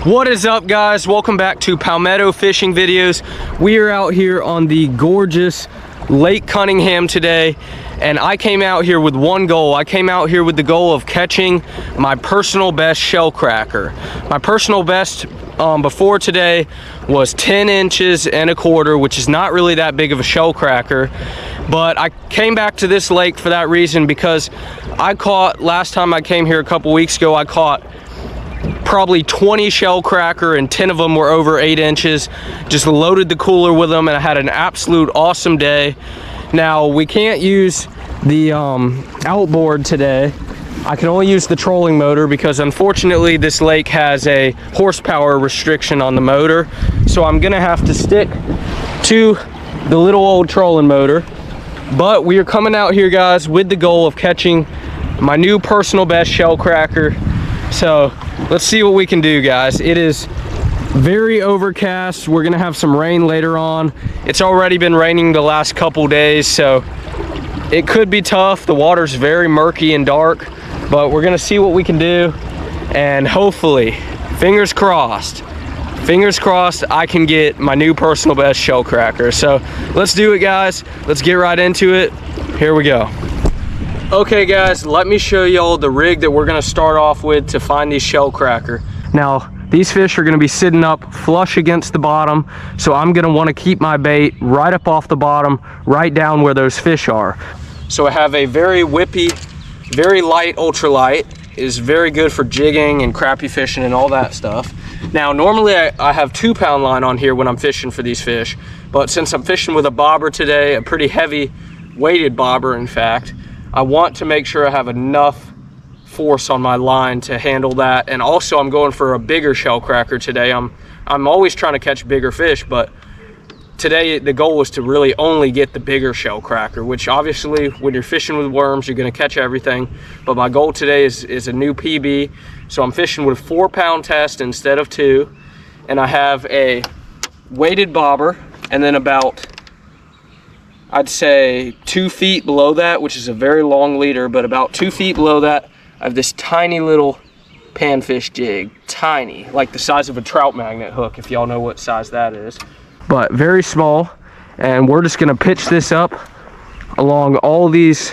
What is up, guys? Welcome back to Palmetto Fishing Videos. We are out here on the gorgeous Lake Cunningham today, and I came out here with one goal. I came out here with the goal of catching my personal best shellcracker. My personal best before today was 10 inches and a quarter, which is not really that big of a shellcracker, but I came back to this lake for that reason because I caught, last time I came here a couple weeks ago, I caught probably 20 shellcracker and 10 of them were over 8 inches. Just loaded the cooler with them and I had an absolute awesome day. Now we can't use the outboard today. I can only use the trolling motor because unfortunately this lake has a horsepower restriction on the motor. So I'm gonna have to stick to the little old trolling motor. But we are coming out here, guys, with the goal of catching my new personal best shellcracker. So let's see what we can do, guys. It is very overcast. We're gonna have some rain later on. It's already been raining the last couple days, so it could be tough. The water's very murky and dark, but we're gonna see what we can do, and hopefully, fingers crossed, I can get my new personal best shellcracker. So let's do it, guys. Let's get right into it. Here we go. Okay, guys, let me show y'all the rig that we're gonna start off with to find these shellcracker. Now, these fish are gonna be sitting up flush against the bottom, so I'm gonna wanna keep my bait right up off the bottom, right down where those fish are. So I have a very whippy, very light ultralight. It is very good for jigging and crappie fishing and all that stuff. Now, normally I have 2-pound line on here when I'm fishing for these fish, but since I'm fishing with a bobber today, a pretty heavy weighted bobber in fact, I want to make sure I have enough force on my line to handle that. And also I'm going for a bigger shellcracker today. I'm always trying to catch bigger fish, but today the goal was to really only get the bigger shellcracker, which obviously when you're fishing with worms, you're gonna catch everything. But my goal today is a new PB. So I'm fishing with a 4-pound test instead of 2. And I have a weighted bobber, and then about, I'd say 2 feet below that, which is a very long leader, but about 2 feet below that, I have this tiny little panfish jig. Tiny, like the size of a trout magnet hook, if y'all know what size that is. But very small, and we're just gonna pitch this up along all these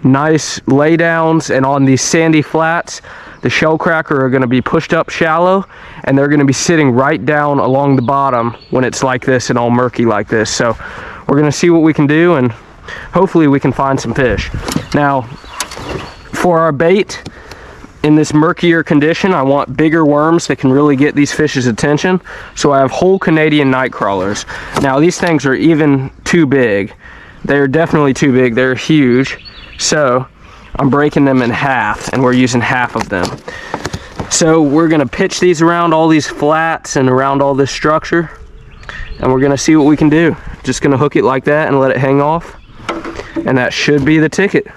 nice laydowns, and on these sandy flats, the shellcracker are gonna be pushed up shallow, and they're gonna be sitting right down along the bottom when it's like this and all murky like this. So we're gonna see what we can do, and hopefully we can find some fish. Now, for our bait in this murkier condition, I want bigger worms that can really get these fish's attention. So I have whole Canadian night crawlers. Now these things are even too big. They're definitely too big, they're huge. So I'm breaking them in half, and we're using half of them. So we're gonna pitch these around all these flats and around all this structure, and we're gonna see what we can do. Just gonna hook it like that and let it hang off, and that should be the ticket.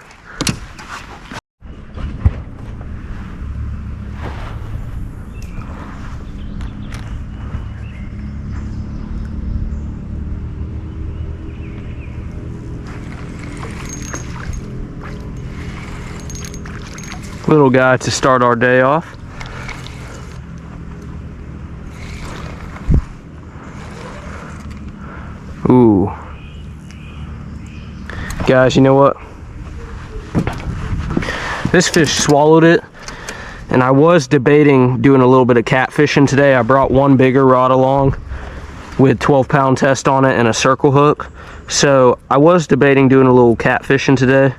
Little guy to start our day off. Ooh. Guys, you know what? This fish swallowed it, and I was debating doing a little bit of catfishing today. I brought one bigger rod along with 12-pound test on it and a circle hook. So I was debating doing a little catfishing today,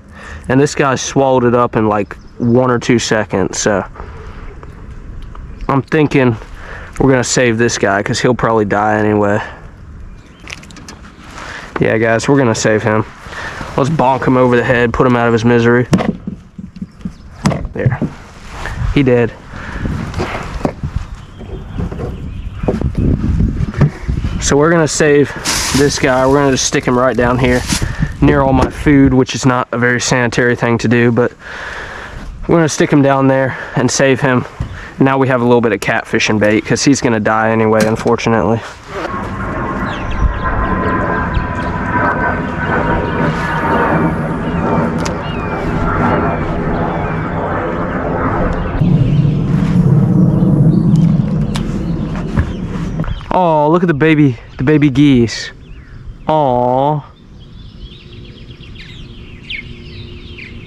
and this guy swallowed it up in like 1 or 2 seconds. So I'm thinking we're gonna save this guy because he'll probably die anyway. Yeah, guys, we're gonna save him. Let's bonk him over the head, put him out of his misery. There, he did. So we're gonna save this guy. We're gonna just stick him right down here near all my food, which is not a very sanitary thing to do, but we're gonna stick him down there and save him. Now we have a little bit of catfishing bait because he's gonna die anyway, unfortunately. Oh, look at the baby geese. Aw.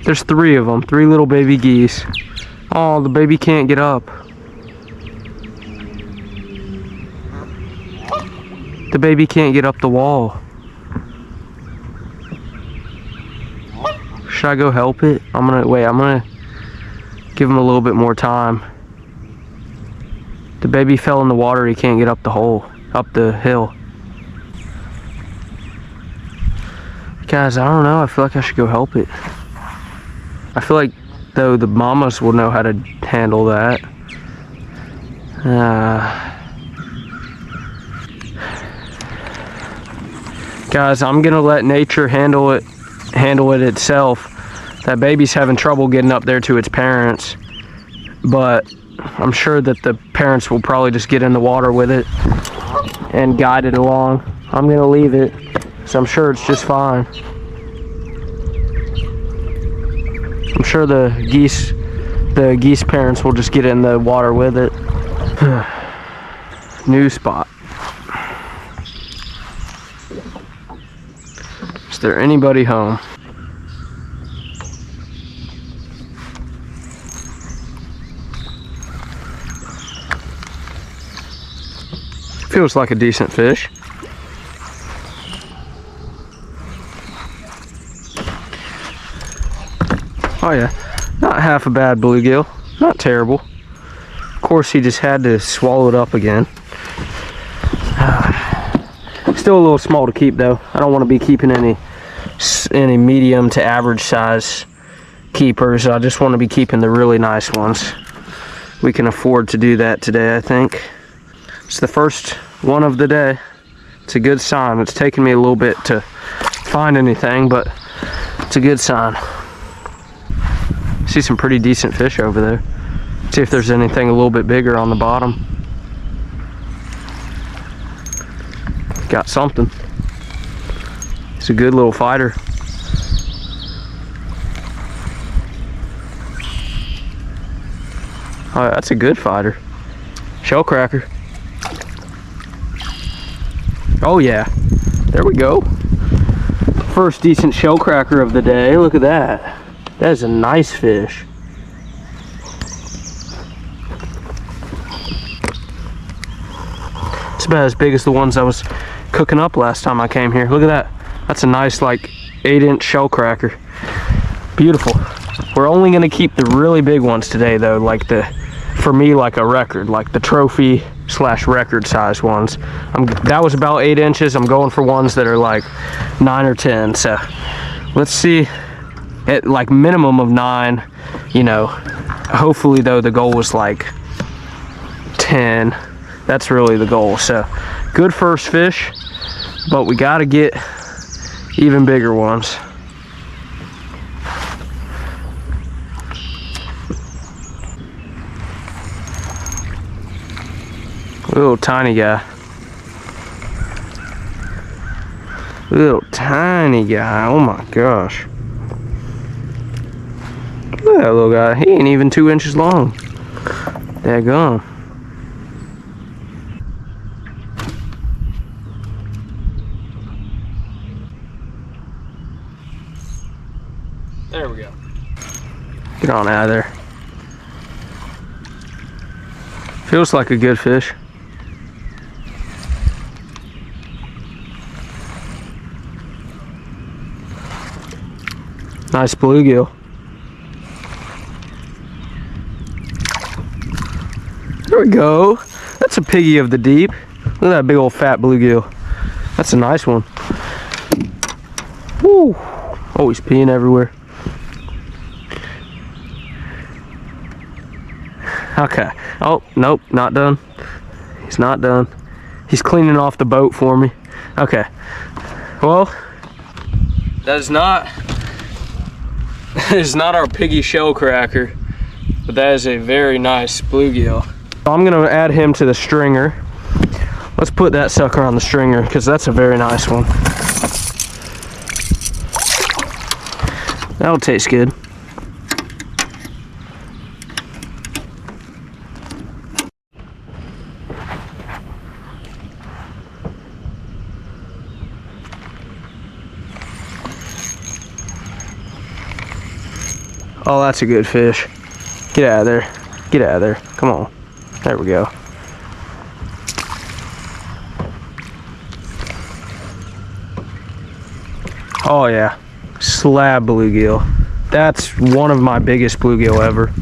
There's 3 of them, 3 little baby geese. Oh, the baby can't get up. The baby can't get up the wall. Should I go help it? I'm gonna give him a little bit more time. The baby fell in the water, he can't get up the hill. Guys, I don't know, I feel like I should go help it. I feel like, though, the mamas will know how to handle that. Guys, I'm gonna let nature handle it itself. That baby's having trouble getting up there to its parents, but I'm sure that the parents will probably just get in the water with it and guide it along. I'm gonna leave it, so I'm sure it's just fine. I'm sure the geese parents will just get in the water with it. New spot. Is there anybody home? Feels like a decent fish. Oh yeah, not half a bad bluegill, not terrible. Of course, he just had to swallow it up again. Still a little small to keep though. I don't want to be keeping any medium to average size keepers. I just want to be keeping the really nice ones. We can afford to do that today, I think. It's the first one of the day. It's a good sign. It's taken me a little bit to find anything, but it's a good sign. See some pretty decent fish over there. See if there's anything a little bit bigger on the bottom. Got something. It's a good little fighter. Oh, that's a good fighter. Shellcracker. Oh yeah, there we go. First decent shellcracker of the day. Look at that. That is a nice fish. It's about as big as the ones I was cooking up last time I came here. Look at that. That's a nice, like, 8-inch shellcracker. Beautiful. We're only gonna keep the really big ones today though, like for me, like a record, like the trophy / record size ones. That was about 8 inches. I'm going for ones that are like 9 or 10. So let's see. At like minimum of 9, you know. Hopefully though, the goal was like 10. That's really the goal. So good first fish, but we got to get even bigger ones. Little tiny guy. Little tiny guy. Oh my gosh. Look at that little guy. He ain't even 2 inches long. Daggone. There we go. Get on out of there. Feels like a good fish. Nice bluegill. There we go. That's a piggy of the deep. Look at that big old fat bluegill. That's a nice one. Woo! Oh, he's peeing everywhere. Okay. Oh, nope, not done. He's not done. He's cleaning off the boat for me. Okay. Well, that is not our piggy shellcracker, but that is a very nice bluegill. I'm gonna add him to the stringer. Let's put that sucker on the stringer because that's a very nice one. That'll taste good. Oh, that's a good fish. Get out of there. Get out of there. Come on. There we go. Oh yeah, slab bluegill. That's one of my biggest bluegill ever.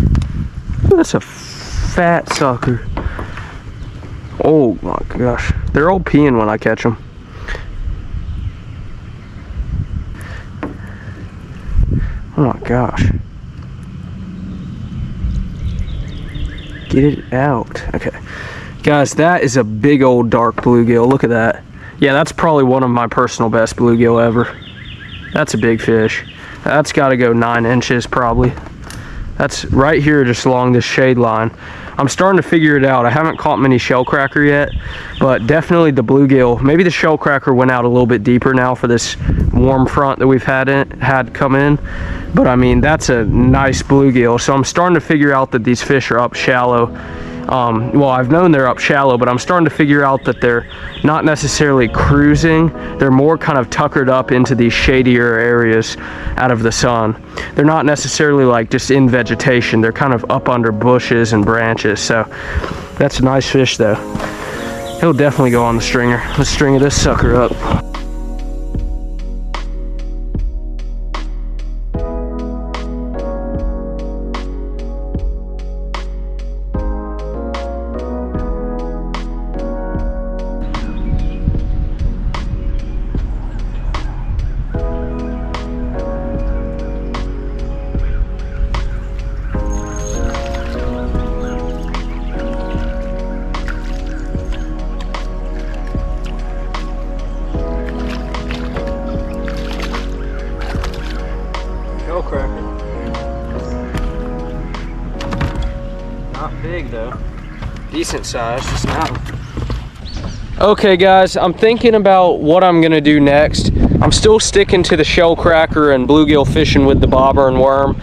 That's a fat sucker. Oh my gosh, they're all peeing when I catch them. Oh my gosh. Get it out. Okay. Guys, that is a big old dark bluegill. Look at that. Yeah, that's probably one of my personal best bluegill ever. That's a big fish. That's got to go 9 inches probably. That's right here just along this shade line. I'm starting to figure it out. I haven't caught many shellcracker yet, but definitely the bluegill. Maybe the shellcracker went out a little bit deeper now for this warm front that we've had come in. But I mean, that's a nice bluegill. So I'm starting to figure out that these fish are up shallow. Well, I've known they're up shallow, but I'm starting to figure out that they're not necessarily cruising. They're more kind of tuckered up into these shadier areas out of the sun. They're not necessarily like just in vegetation. They're kind of up under bushes and branches. So that's a nice fish though. He'll definitely go on the stringer. Let's string this sucker up. Shellcracker. Not big though. Decent size, just not. Okay guys, I'm thinking about what I'm gonna do next. I'm still sticking to the shellcracker and bluegill fishing with the bobber and worm,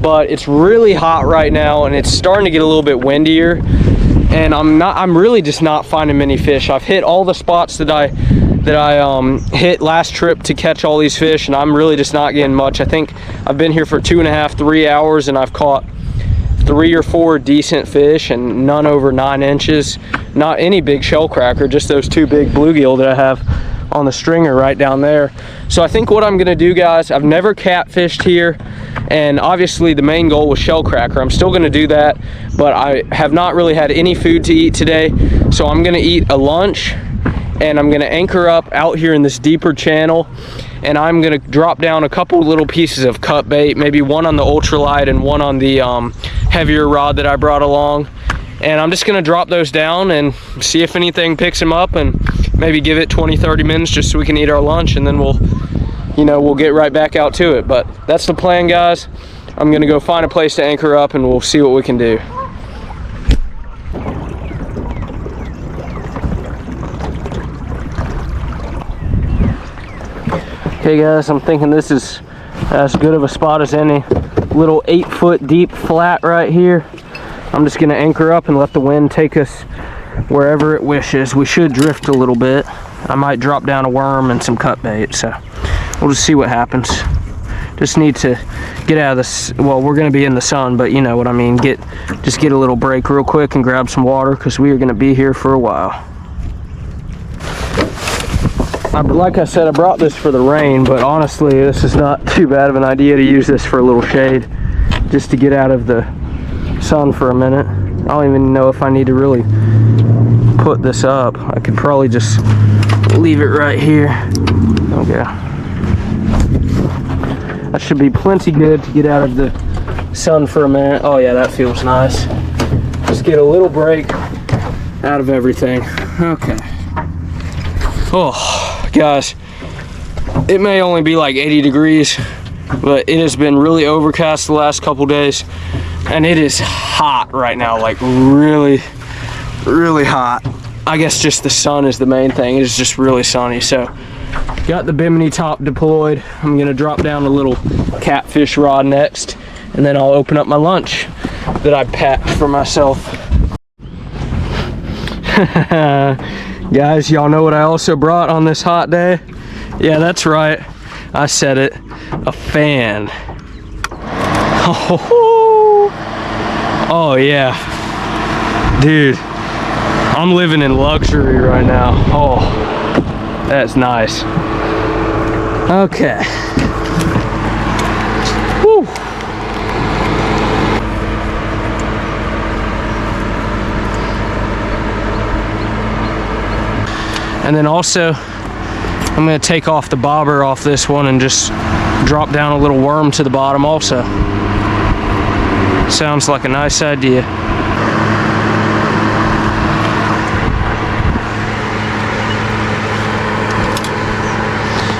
but it's really hot right now and it's starting to get a little bit windier, and I'm really just not finding many fish. I've hit all the spots that I hit last trip to catch all these fish, and I'm really just not getting much. I think I've been here for 2.5 to 3 hours and I've caught 3 or 4 decent fish and none over 9 inches. Not any big shellcracker, just those 2 big bluegill that I have on the stringer right down there. So I think what I'm gonna do, guys, I've never catfished here, and obviously the main goal was shellcracker. I'm still gonna do that, but I have not really had any food to eat today. So I'm gonna eat a lunch and I'm gonna anchor up out here in this deeper channel, and I'm gonna drop down a couple little pieces of cut bait, maybe one on the ultralight and one on the heavier rod that I brought along. And I'm just gonna drop those down and see if anything picks them up, and maybe give it 20-30 minutes just so we can eat our lunch, and then we'll get right back out to it. But that's the plan, guys. I'm gonna go find a place to anchor up and we'll see what we can do. Okay guys, I'm thinking this is as good of a spot as any. Little 8-foot deep flat right here. I'm just gonna anchor up and let the wind take us wherever it wishes. We should drift a little bit. I might drop down a worm and some cut bait, so we'll just see what happens. Just need to get out of this. Well, we're gonna be in the sun, but you know what I mean. Just get a little break real quick and grab some water, because we are gonna be here for a while. Like I said, I brought this for the rain, but honestly, this is not too bad of an idea to use this for a little shade, just to get out of the sun for a minute. I don't even know if I need to really put this up. I could probably just leave it right here. Okay. That should be plenty good to get out of the sun for a minute. Oh yeah, that feels nice. Just get a little break out of everything. Okay. Oh, guys, it may only be like 80 degrees, but it has been really overcast the last couple days, and it is hot right now, like really, really hot. I guess just the sun is the main thing. It is just really sunny. So got the bimini top deployed. I'm gonna drop down a little catfish rod next, and then I'll open up my lunch that I packed for myself. Guys, y'all know what I also brought on this hot day? Yeah, that's right. I said it. A fan. Oh yeah, dude, I'm living in luxury right now. Oh, that's nice. Okay. Woo. And then also, I'm gonna take off the bobber off this one and just drop down a little worm to the bottom also. Sounds like a nice idea.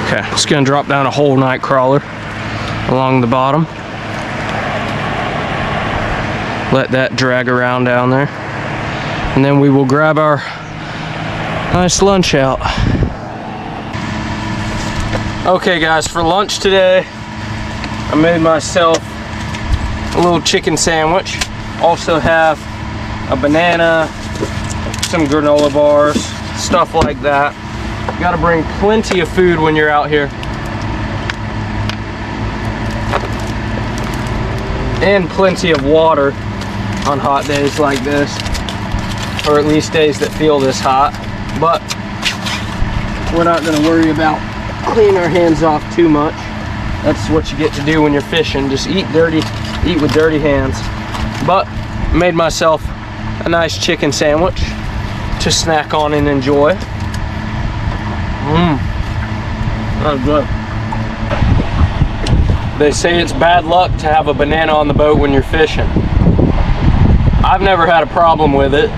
Okay, just gonna drop down a whole night crawler along the bottom. Let that drag around down there. And then we will grab our nice lunch out. Okay guys, for lunch today, I made myself a little chicken sandwich. Also have a banana, some granola bars, stuff like that. You gotta bring plenty of food when you're out here. And plenty of water on hot days like this. Or at least days that feel this hot. But we're not gonna worry about cleaning our hands off too much. That's what you get to do when you're fishing. Just eat with dirty hands. But made myself a nice chicken sandwich to snack on and enjoy. That's good. They say it's bad luck to have a banana on the boat when you're fishing. I've never had a problem with it,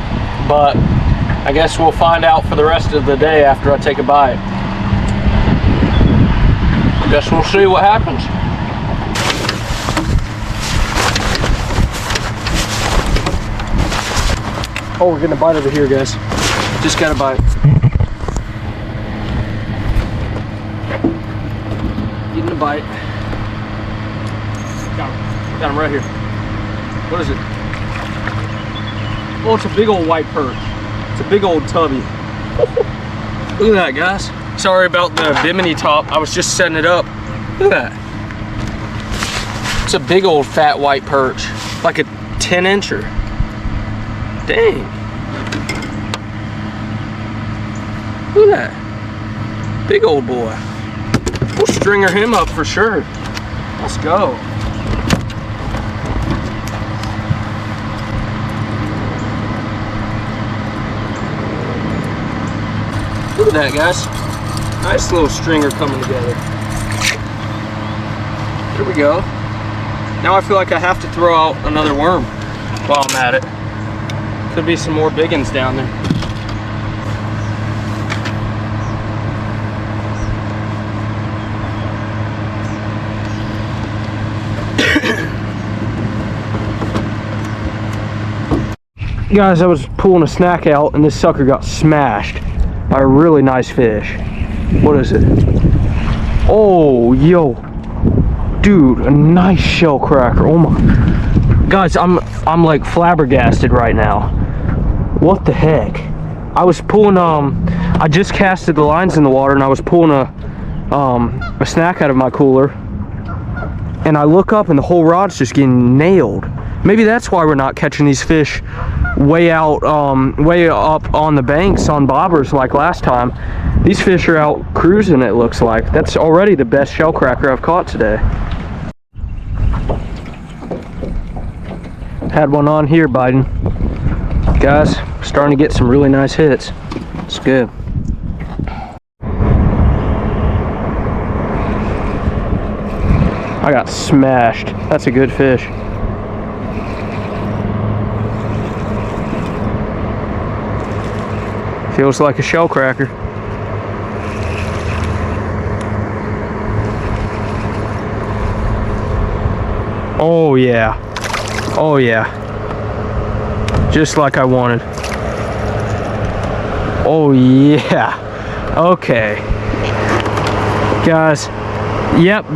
but I guess we'll find out for the rest of the day after I take a bite. Guess we'll see what happens. Oh, we're getting a bite over here, guys. Just got a bite. Getting a bite. Got him right here. What is it? Oh, it's a big old white perch. It's a big old tubby. Look at that, guys. Sorry about the bimini top. I was just setting it up. Look at that. It's a big old fat white perch. Like a 10-incher. Dang. Look at that. Big old boy. We'll stringer him up for sure. Let's go. Look at that, guys. Nice little stringer coming together. There we go. Now I feel like I have to throw out another worm while I'm at it. Could be some more big ones down there. Guys, I was pulling a snack out and this sucker got smashed by a really nice fish. What is it? Oh, yo. Dude, a nice shellcracker. Oh my. Guys, I'm like flabbergasted right now. What the heck? I was pulling, I just casted the lines in the water and I was pulling a snack out of my cooler. And I look up and the whole rod's just getting nailed. Maybe that's why we're not catching these fish way out, way up on the banks on bobbers like last time. These fish are out cruising, it looks like. That's already the best shellcracker I've caught today. Had one on here biting. Guys, starting to get some really nice hits. It's good. I got smashed. That's a good fish. Feels like a shellcracker. Oh yeah. Oh yeah. Just like I wanted. Oh yeah. Okay. Guys. Yep,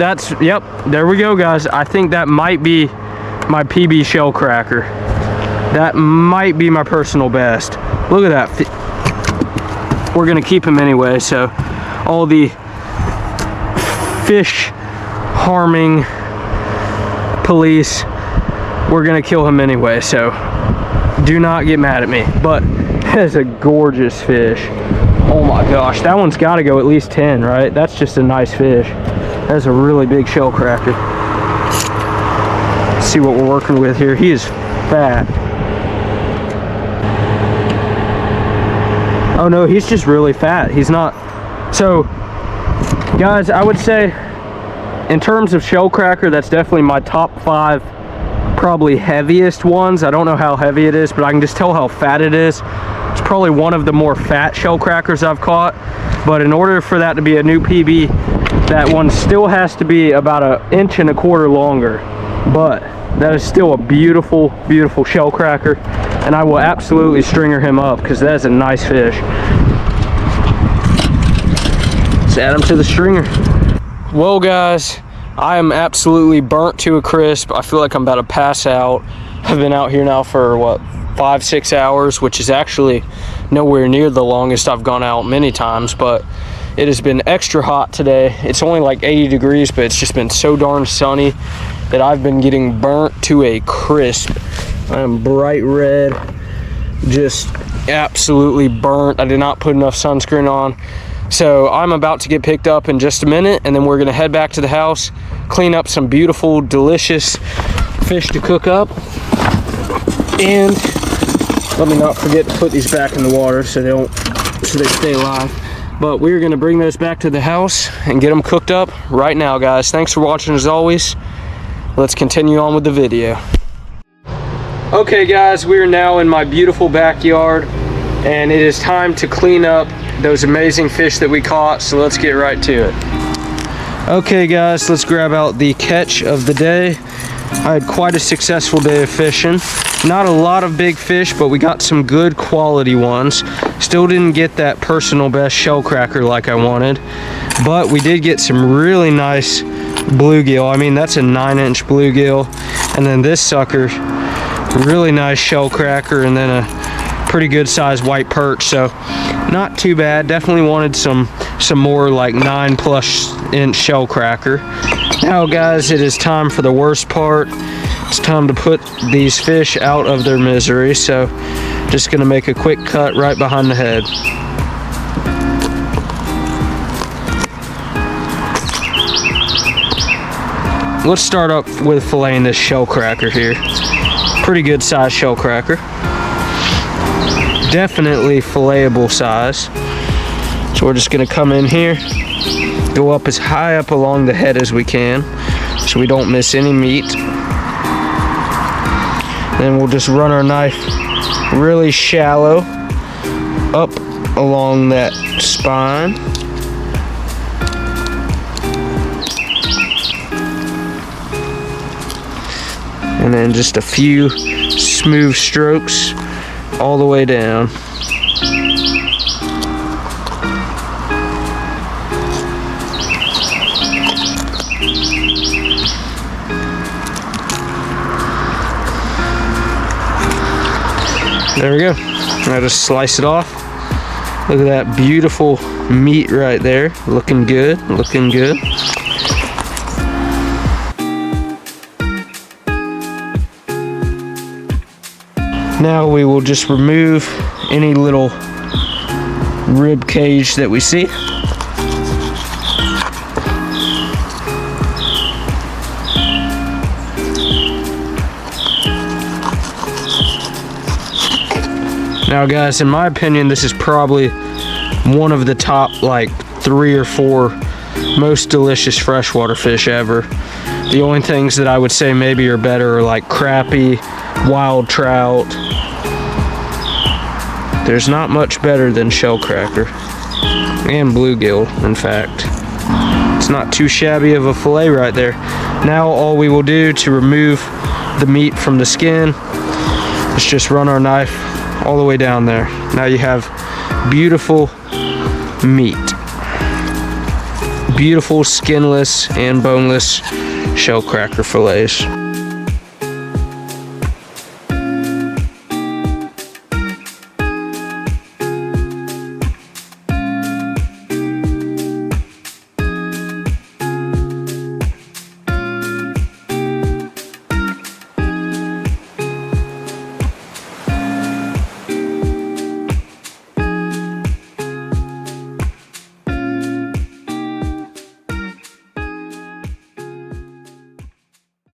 there we go, guys. I think that might be my PB shellcracker. That might be my personal best. Look at that. We're gonna keep him anyway, so all the fish harming police, we're gonna kill him anyway, so do not get mad at me. But that's a gorgeous fish. Oh my gosh, that one's gotta go at least 10, right? That's just a nice fish. That's a really big shellcracker. Let's see what we're working with here. He is fat. Oh no, he's just really fat. He's not. So guys, I would say in terms of shellcracker, that's definitely my top 5 probably heaviest ones. I don't know how heavy it is, but I can just tell how fat it is. It's probably one of the more fat shellcrackers I've caught. But in order for that to be a new PB, that one still has to be about 1.25 inches longer. But that is still a beautiful, beautiful shellcracker, and I will absolutely stringer him up because that is a nice fish. Let's add him to the stringer. Well guys, I am absolutely burnt to a crisp. I feel like I'm about to pass out. I've been out here now for what, 5-6 hours, which is actually nowhere near the longest I've gone out many times, but it has been extra hot today. It's only like 80 degrees, but it's just been so darn sunny that I've been getting burnt to a crisp. I am bright red, just absolutely burnt. I did not put enough sunscreen on. So I'm about to get picked up in just a minute, and then we're gonna head back to the house, clean up some beautiful, delicious fish to cook up. And let me not forget to put these back in the water so they stay alive. But we're gonna bring those back to the house and get them cooked up right now, guys. Thanks for watching as always. Let's continue on with the video. Okay guys, we are now in my beautiful backyard, and it is time to clean up those amazing fish that we caught, so let's get right to it. Okay guys, let's grab out the catch of the day. I had quite a successful day of fishing. Not a lot of big fish, but we got some good quality ones. Still didn't get that personal best shellcracker like I wanted, but we did get some really nice bluegill. I mean, that's a 9-inch bluegill, and then this sucker, really nice shellcracker, and then a pretty good sized white perch. So not too bad. Definitely wanted some more like 9+ inch shellcracker. Now guys, it is time for the worst part. It's time to put these fish out of their misery. So just gonna make a quick cut right behind the head. Let's start up with filleting this shellcracker here. Pretty good size shellcracker. Definitely filletable size. So we're just gonna come in here, go up as high up along the head as we can so we don't miss any meat. Then we'll just run our knife really shallow up along that spine. And then just a few smooth strokes all the way down. There we go. Now just slice it off. Look at that beautiful meat right there. Looking good, looking good. Now we will just remove any little rib cage that we see. Now guys, in my opinion, this is probably one of the top like 3 or 4 most delicious freshwater fish ever. The only things that I would say maybe are better are like crappie, wild trout. There's not much better than shellcracker and bluegill, in fact. It's not too shabby of a fillet right there. Now all we will do to remove the meat from the skin is just run our knife all the way down there. Now you have beautiful meat. Beautiful skinless and boneless shellcracker fillets.